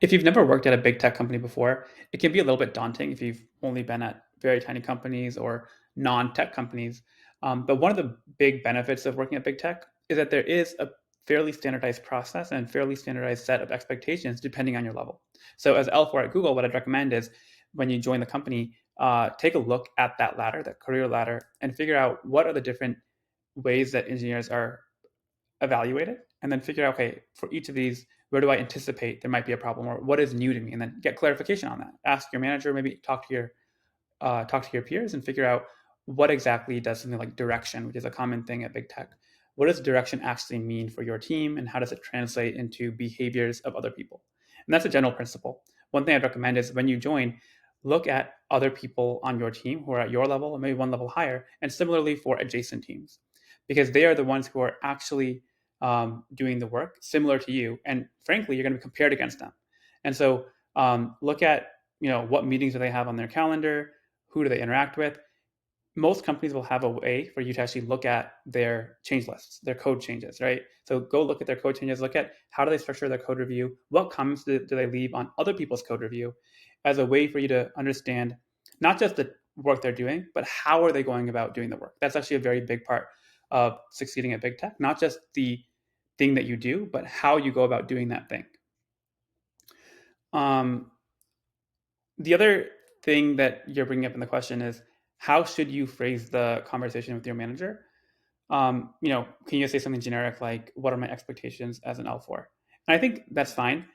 If you've never worked at a big tech company before, it can be a little bit daunting if you've only been at very tiny companies or non-tech companies. But one of the big benefits of working at big tech is that there is a fairly standardized process and fairly standardized set of expectations depending on your level. So as L4 at Google, what I'd recommend is when you join the company, take a look at that ladder, that career ladder, and figure out what are the different ways that engineers are evaluate it, and then figure out, okay, for each of these, where do I anticipate there might be a problem, or what is new to me, and then get clarification on that. Ask your manager, maybe talk to your peers, and figure out what exactly does something like direction, which is a common thing at big tech. What does direction actually mean for your team, and how does it translate into behaviors of other people? And that's a general principle. One thing I'd recommend is when you join, look at other people on your team who are at your level or maybe one level higher, and similarly for adjacent teams, because they are the ones who are actually doing the work similar to you, and frankly, you're going to be compared against them. And so look at what meetings do they have on their calendar, who do they interact with. Most companies will have a way for you to actually look at their change lists, their code changes, right? So go look at their code changes, look at how do they structure their code review, what comments do they leave on other people's code review, as a way for you to understand not just the work they're doing, but how are they going about doing the work. That's actually a very big part of succeeding at big tech, not just the thing that you do, but how you go about doing that thing. Um, the other thing that you're bringing up in the question is how should you phrase the conversation with your manager? Can you say something generic like, "What are my expectations as an L4?" And I think that's fine,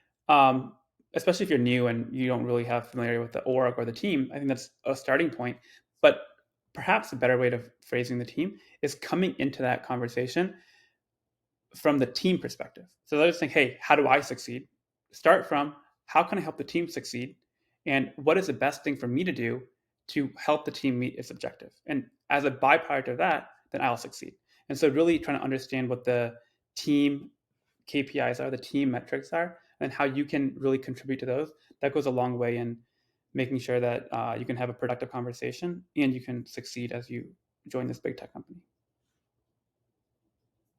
especially if you're new and you don't really have familiarity with the org or the team. I think that's a starting point. But perhaps a better way of phrasing the team is coming into that conversation from the team perspective. So they're just saying, hey, how do I succeed? Start from how can I help the team succeed? And what is the best thing for me to do to help the team meet its objective? And as a byproduct of that, then I'll succeed. And so really trying to understand what the team KPIs are, the team metrics are, and how you can really contribute to those. That goes a long way in making sure that you can have a productive conversation and you can succeed as you join this big tech company.